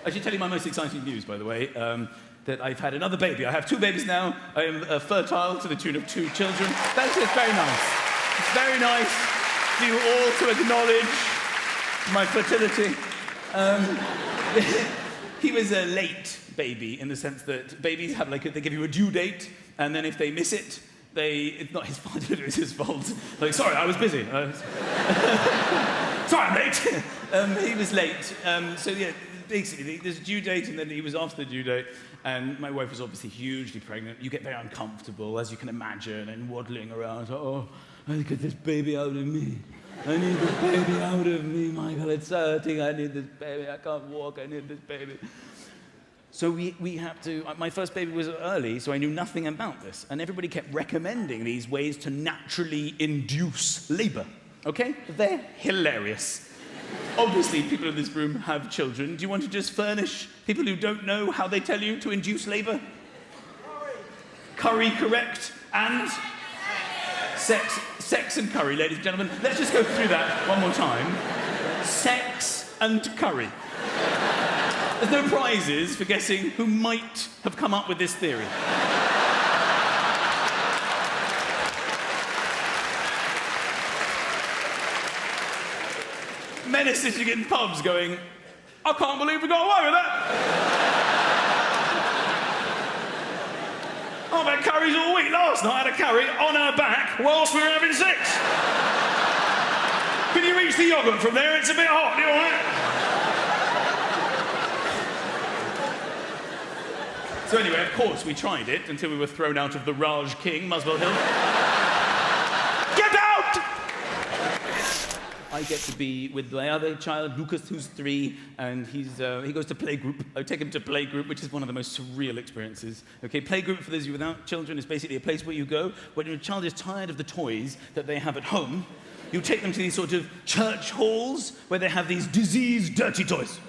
I should tell you my most exciting news, by the way, that I've had another baby. I have 2 babies now. I am fertile to the tune of 2 children. That's just very nice. It's very nice for you all to acknowledge my fertility. He was a late baby in the sense that babies have, like, they give you a due date, and then if they miss it, it's not his fault, it was his fault. Like, sorry, I was busy. Sorry, I'm late. He was late. So, yeah, basically, there's a due date, and then he was after the due date, and my wife was obviously hugely pregnant. You get very uncomfortable, as you can imagine, and waddling around. Oh, I get this baby out of me. I need this baby out of me, Michael. It's hurting. I need this baby. I can't walk. I need this baby. So we have to, my first baby was early, so I knew nothing about this. And everybody kept recommending these ways to naturally induce labor, okay? They're hilarious. Obviously, people in this room have children. Do you want to just furnish people who don't know how they tell you to induce labor? Curry, correct. And? Sex and curry, ladies and gentlemen. Let's just go through that one more time. Sex and curry. There's no prizes for guessing who might have come up with this theory. Men are sitting in pubs going, I can't believe we got away with that. I've had curries all week. Last night I had a curry on her back whilst we were having sex. Can you reach the yoghurt from there? It's a bit hot, you all right? So anyway, of course, we tried it until we were thrown out of the Raj King, Muswell Hill. Get out! I get to be with my other child, Lucas, who's 3, and he goes to playgroup. I take him to playgroup, which is one of the most surreal experiences. Okay, playgroup, for those of you without children, is basically a place where you go when your child is tired of the toys that they have at home. You take them to these sort of church halls where they have these diseased, dirty toys.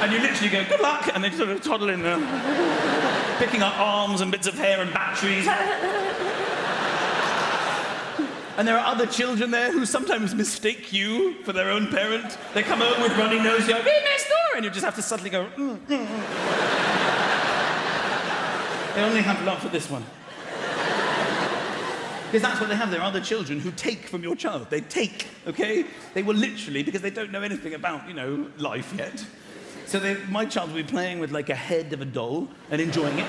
And you literally go, good luck, and they sort of toddle in there, picking up arms and bits of hair and batteries. And there are other children there who sometimes mistake you for their own parent. They come over with runny nose, you go, read next door, and you just have to suddenly go, They only have love for this one. Because that's what they have. There are other children who take from your child. They take, okay? They will literally, because they don't know anything about, life yet. So my child will be playing with, like, a head of a doll and enjoying it.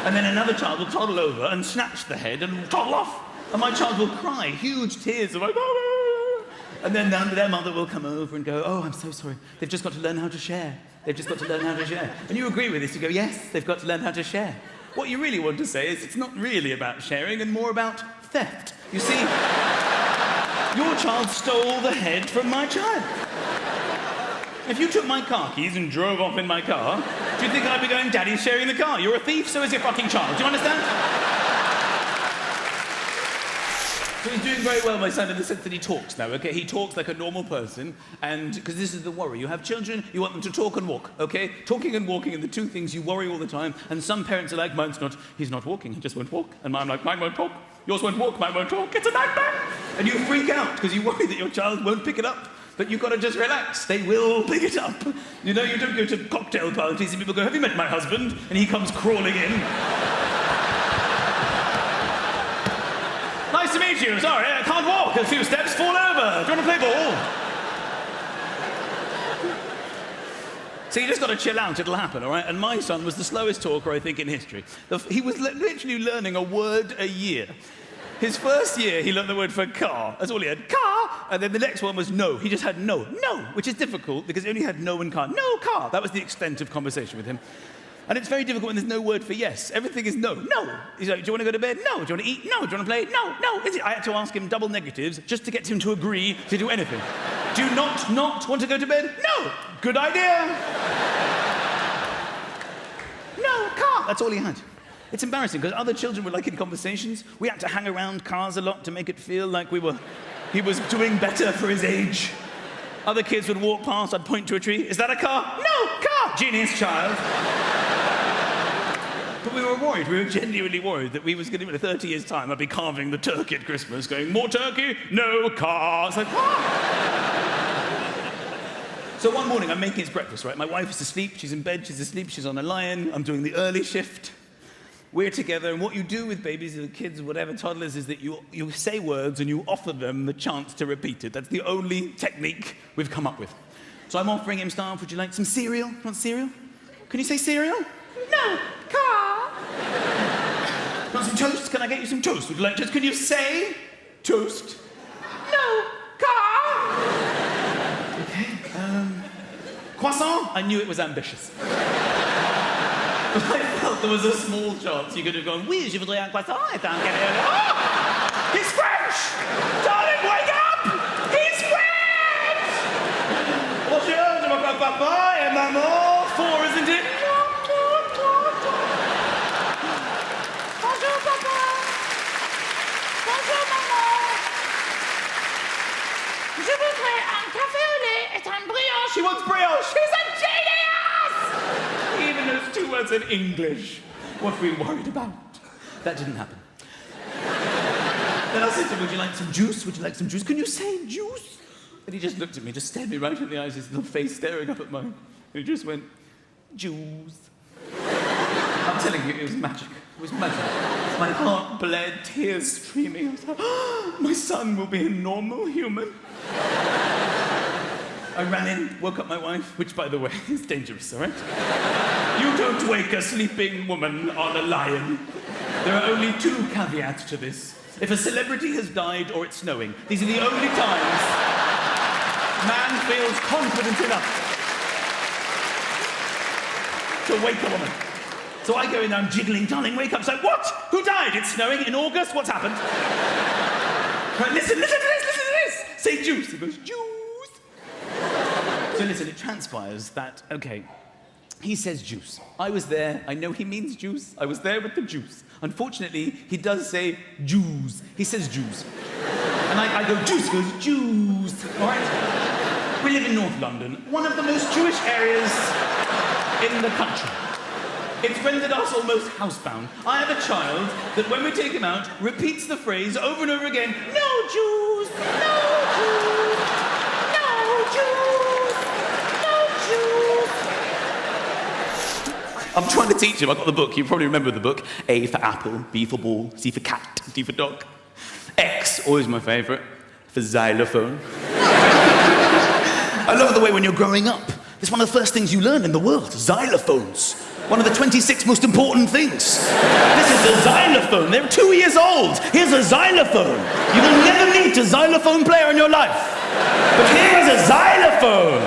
And then another child will toddle over and snatch the head and toddle off. And my child will cry, huge tears of like, oh. And then their mother will come over and go, oh, I'm so sorry. They've just got to learn how to share. They've just got to learn how to share. And you agree with this. You go, yes, they've got to learn how to share. What you really want to say is it's not really about sharing and more about theft. You see, your child stole the head from my child. If you took my car keys and drove off in my car, do you think I'd be going, Daddy's sharing the car? You're a thief, so is your fucking child. Do you understand? So he's doing very well, my son, in the sense that he talks now, okay? He talks like a normal person, and because this is the worry. You have children, you want them to talk and walk, okay? Talking and walking are the 2 things you worry all the time, and some parents are like, he's not walking, he just won't walk. And I'm like, mine won't talk, yours won't walk, mine won't talk. It's a nightmare! And you freak out, because you worry that your child won't pick it up. But you've got to just relax. They will pick it up. You don't go to cocktail parties and people go, have you met my husband? And he comes crawling in. Nice to meet you. Sorry, I can't walk. A few steps, fall over. Do you want to play ball? So you just got to chill out. It'll happen, all right? And my son was the slowest talker, I think, in history. He was literally learning a word a year. His first year, he learned the word for car. That's all he had. Car! And then the next one was no. He just had no. No! Which is difficult because he only had no and car. No car! That was the extent of conversation with him. And it's very difficult when there's no word for yes. Everything is no. No! He's like, do you want to go to bed? No! Do you want to eat? No! Do you want to play? No! No! I had to ask him double negatives just to get him to agree to do anything. Do you not want to go to bed? No! Good idea! No! Car! That's all he had. It's embarrassing, because other children were like in conversations. We had to hang around cars a lot to make it feel like he was doing better for his age. Other kids would walk past, I'd point to a tree. Is that a car? No, car! Genius child. But we were worried, we were genuinely worried that we was going to, in 30 years' time, I'd be carving the turkey at Christmas, going, more turkey, no car. It's like, ah! So one morning, I'm making his breakfast, right? My wife is asleep, she's in bed, she's asleep, she's on a lion, I'm doing the early shift. We're together, and what you do with babies, or kids, whatever, toddlers, is that you say words and you offer them the chance to repeat it. That's the only technique we've come up with. So I'm offering him stuff. Would you like some cereal? You want cereal? Can you say cereal? No. Car. Want some toast? Can I get you some toast? Would you like toast? Can you say toast? No. Car. Okay. Croissant? I knew it was ambitious. But I felt there was a small chance you could have gone, oui, je voudrais un croissant, et un café. Oh! He's French! Darling, wake up! He's French! Bonjour, je m'appelle papa et maman. 4, isn't it? Bonjour, papa. Bonjour, maman. Je voudrais un café au lait et un brioche. She wants brioche. She's a genius! Even those 2 words in English. What were we worried about? That didn't happen. Then I said to him, would you like some juice? Would you like some juice? Can you say juice? And he just looked at me, just stared me right in the eyes, his little face staring up at mine. And he just went, juice. I'm telling you, it was magic. It was magic. My heart bled, tears streaming. I was like, oh, my son will be a normal human. I ran in, woke up my wife, which, by the way, is dangerous, all right? You don't wake a sleeping woman on a lion. There are only 2 caveats to this. If a celebrity has died or it's snowing, these are the only times man feels confident enough to wake a woman. So I go in there, I'm jiggling, darling, wake up. It's like, what? Who died? It's snowing in August? What's happened? Right, listen to this. Say juice. He goes, juice. So listen, it transpires that, okay, he says juice. I was there, I know he means juice. I was there with the juice. Unfortunately, he does say Jews. He says Jews. And I go, juice, he goes, Jews. All right? We live in North London, one of the most Jewish areas in the country. It's rendered us almost housebound. I have a child that when we take him out, repeats the phrase over and over again, no Jews, no Jews, no Jews, no Jews. I'm trying to teach him, I've got the book, you probably remember the book. A for apple, B for ball, C for cat, D for dog. X, always my favourite, for xylophone. I love the way when you're growing up, it's one of the first things you learn in the world, xylophones. One of the 26 most important things. This is a xylophone. They're 2 years old. Here's a xylophone. You will never meet a xylophone player in your life. But here is a xylophone.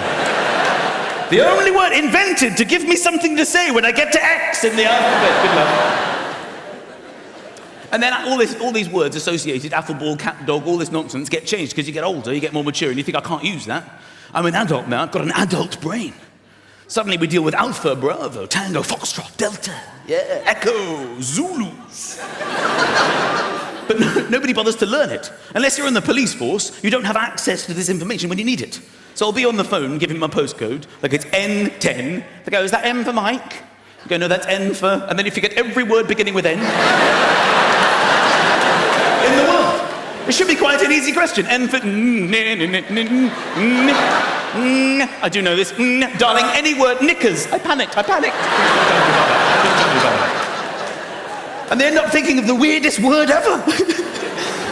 The only word invented to give me something to say when I get to X in the alphabet. Good luck. And then all these words associated, apple, ball, cat, dog, all this nonsense get changed because you get older, you get more mature, and you think, I can't use that. I'm an adult now. I've got an adult brain. Suddenly we deal with Alpha, Bravo, Tango, Foxtrot, Delta, yeah, Echo, Zulus. But nobody bothers to learn it. Unless you're in the police force, you don't have access to this information when you need it. So I'll be on the phone, give him my postcode, like it's N10. They go, is that M for Mike? You go, no, that's N for... And then if you get every word beginning with N... in the world. It should be quite an easy question. N for... I do know this. Darling, any word, knickers. I panicked. And they end up thinking of the weirdest word ever.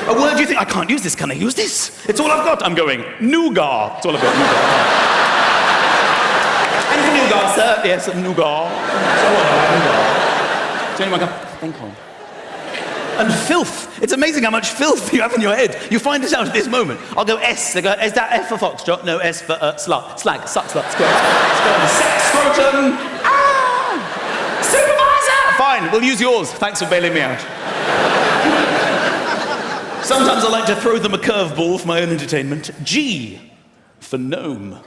A word you think, I can't use this, can I use this? It's all I've got. I'm going, nougat. It's all I've got, nougat. Anything nougat, sir? Yes, nougat. So anyone go, thank you. And filth. It's amazing how much filth you have in your head. You find it out at this moment. I'll go S. They go, is that F for foxtrot? No, S for slut. Slag, suck, slut, squirt. Sex, scrotum. Ah! Supervisor! Fine, we'll use yours. Thanks for bailing me out. Sometimes I like to throw them a curveball for my own entertainment. G for gnome.